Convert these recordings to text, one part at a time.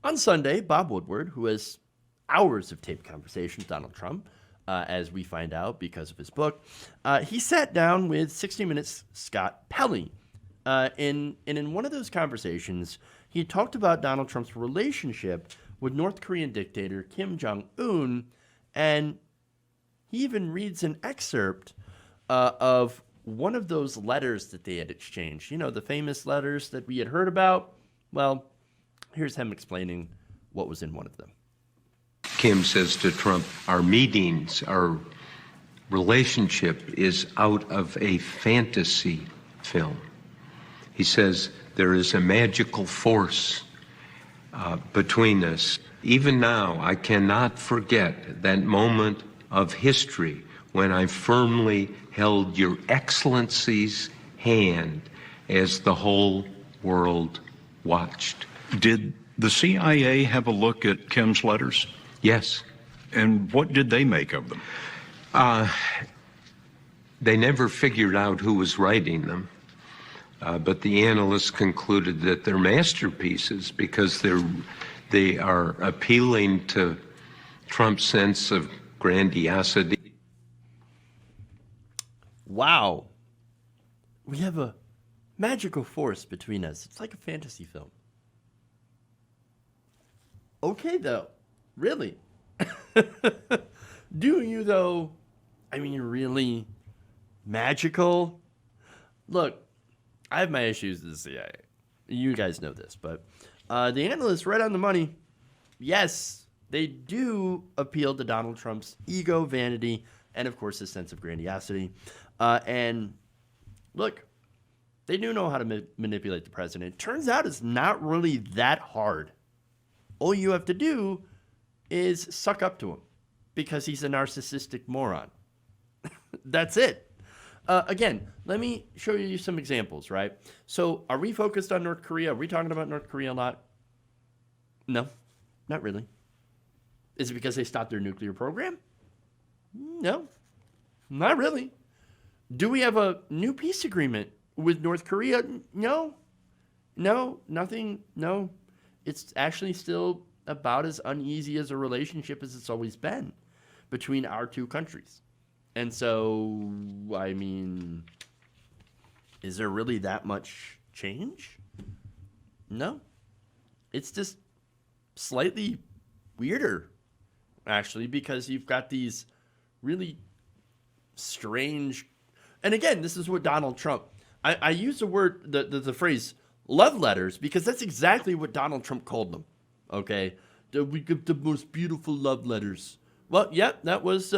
On Sunday, Bob Woodward, who has hours of taped conversation with Donald Trump, as we find out because of his book, he sat down with 60 Minutes' Scott Pelley. In one of those conversations, he talked about Donald Trump's relationship with North Korean dictator Kim Jong-Un, and he even reads an excerpt of one of those letters that they had exchanged. You know, the famous letters that we had heard about? Well, here's him explaining what was in one of them. Kim says to Trump, our meetings, our relationship is out of a fantasy film. He says there is a magical force between us. Even now, I cannot forget that moment of history when I firmly held Your Excellency's hand as the whole world watched. Did the CIA have a look at Kim's letters? Yes. And what did they make of them? They never figured out who was writing them, but the analysts concluded that they're masterpieces because they are appealing to Trump's sense of grandiosity. Wow. We have a magical force between us. It's like a fantasy film. Okay, though. Really? Do you, though? I mean, really magical? Look, I have my issues with the CIA. You guys know this, but the analysts right on the money. Yes, they do appeal to Donald Trump's ego, vanity, and, of course, his sense of grandiosity. And look, they do know how to manipulate the president. Turns out it's not really that hard. All you have to do is suck up to him because he's a narcissistic moron. That's it. Again, let me show you some examples, right? So are we focused on North Korea? Are we talking about North Korea a lot? No, not really. Is it because they stopped their nuclear program? No, not really. Do we have a new peace agreement with North Korea? No, nothing. No, it's actually still about as uneasy as a relationship as it's always been between our two countries. And so, I mean, is there really that much change? No. It's just slightly weirder, actually, because you've got these really strange, and again, this is what Donald Trump, I use the word, the phrase love letters, because that's exactly what Donald Trump called them. Okay, we give the most beautiful love letters. Well, yeah, that was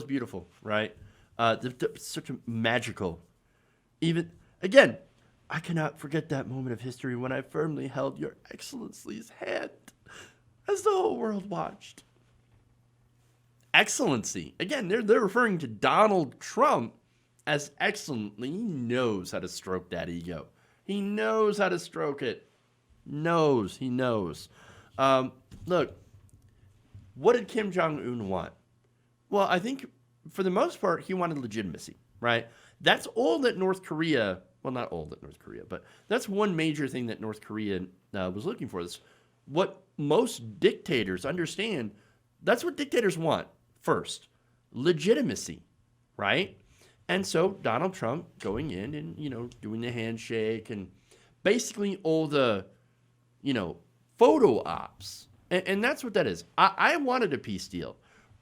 beautiful, right? Such a magical. Even again, I cannot forget that moment of history when I firmly held Your Excellency's hand as the whole world watched. Excellency. Again, they're referring to Donald Trump as excellently. He knows how to stroke that ego. He knows how to stroke it. He knows. Look, what did Kim Jong-Un want? Well, I think for the most part, he wanted legitimacy, right? That's all that North Korea, well, not all that North Korea, but that's one major thing that North Korea was looking for. This, what most dictators understand, that's what dictators want first, legitimacy, right? And so Donald Trump going in and, doing the handshake and basically all the, photo ops. And that's what that is. I wanted a peace deal.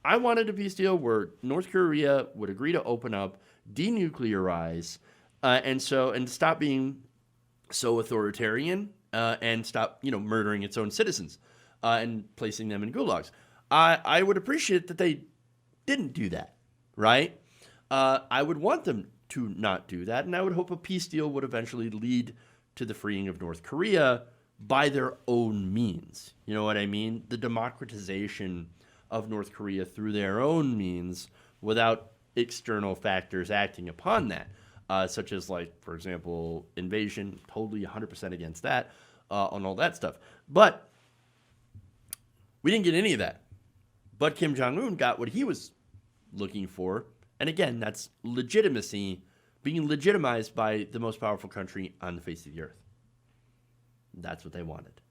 I wanted a peace deal where North Korea would agree to open up, denuclearize, and stop being so authoritarian and stop, murdering its own citizens and placing them in gulags. I would appreciate that they didn't do that, right? I would want them to not do that, and I would hope a peace deal would eventually lead to the freeing of North Korea by their own means. You know what I mean? The democratization of North Korea through their own means without external factors acting upon that, such as, like, for example, invasion, totally 100% against that, on all that stuff. But we didn't get any of that. But Kim Jong-un got what he was looking for. And again, that's legitimacy, being legitimized by the most powerful country on the face of the earth. That's what they wanted.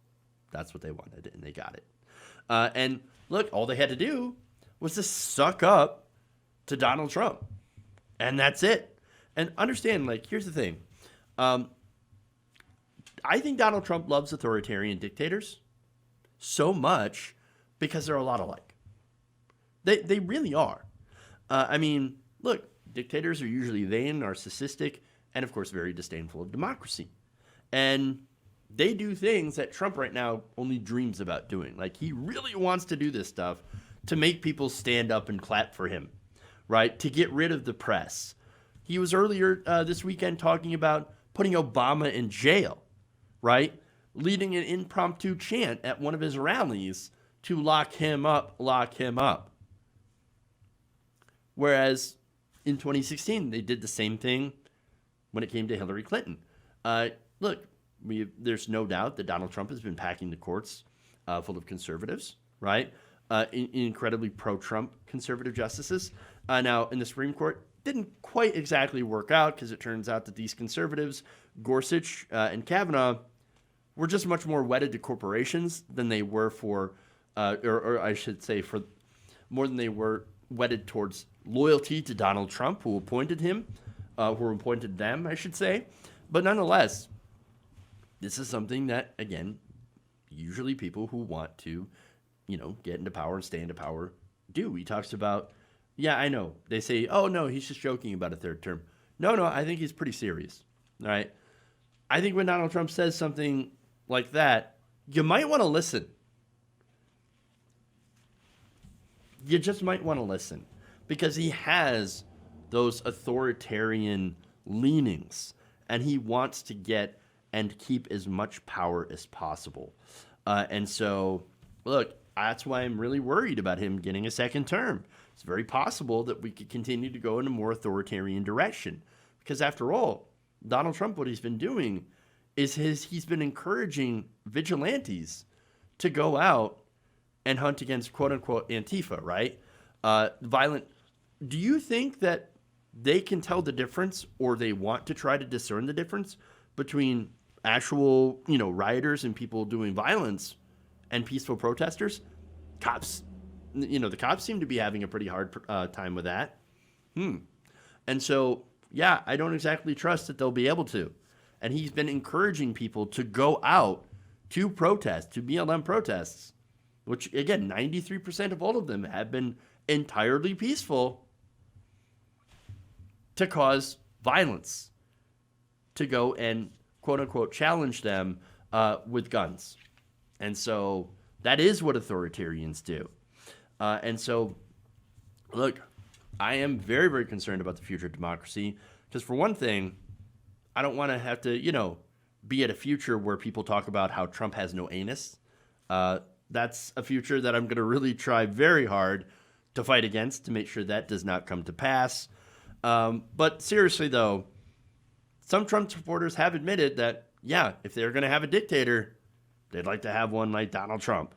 That's what they wanted, and they got it. And look, all they had to do was to suck up to Donald Trump. And that's it. And understand, like, here's the thing. I think Donald Trump loves authoritarian dictators so much because they're a lot alike. They really are. I mean, look, dictators are usually vain, narcissistic, and of course very disdainful of democracy. And they do things that Trump right now only dreams about doing. Like, he really wants to do this stuff to make people stand up and clap for him, right? To get rid of the press. He was earlier this weekend talking about putting Obama in jail, right? Leading an impromptu chant at one of his rallies to lock him up, lock him up. Whereas in 2016, they did the same thing when it came to Hillary Clinton. Look, there's no doubt that Donald Trump has been packing the courts full of conservatives, right? Incredibly pro-Trump conservative justices. Now, in the Supreme Court, didn't quite exactly work out because it turns out that these conservatives, Gorsuch and Kavanaugh, were just much more wedded to corporations than they were for, or I should say, for more than they were wedded towards loyalty to Donald Trump, who appointed him, who appointed them, I should say. But nonetheless, this is something that, again, usually people who want to, get into power and stay into power do. He talks about, yeah, I know. They say, oh, no, he's just joking about a third term. No, I think he's pretty serious, all right? I think when Donald Trump says something like that, you might want to listen. You just might want to listen because he has those authoritarian leanings and he wants to get and keep as much power as possible. And so, look, that's why I'm really worried about him getting a second term. It's very possible that we could continue to go in a more authoritarian direction because after all, Donald Trump, what he's been doing is he's been encouraging vigilantes to go out and hunt against quote-unquote Antifa, right? Violent. Do you think that they can tell the difference or they want to try to discern the difference between actual, rioters and people doing violence and peaceful protesters? Cops, the cops seem to be having a pretty hard time with that. And so, yeah, I don't exactly trust that they'll be able to. And he's been encouraging people to go out to protest, to BLM protests, which, again, 93% of all of them have been entirely peaceful, to cause violence, to go and, quote-unquote, challenge them with guns. And so that is what authoritarians do. And so, look, I am very, very concerned about the future of democracy because, for one thing, I don't want to have to, be at a future where people talk about how Trump has no anus. That's a future that I'm going to really try very hard to fight against to make sure that does not come to pass. But seriously, though, some Trump supporters have admitted that, yeah, if they're going to have a dictator, they'd like to have one like Donald Trump.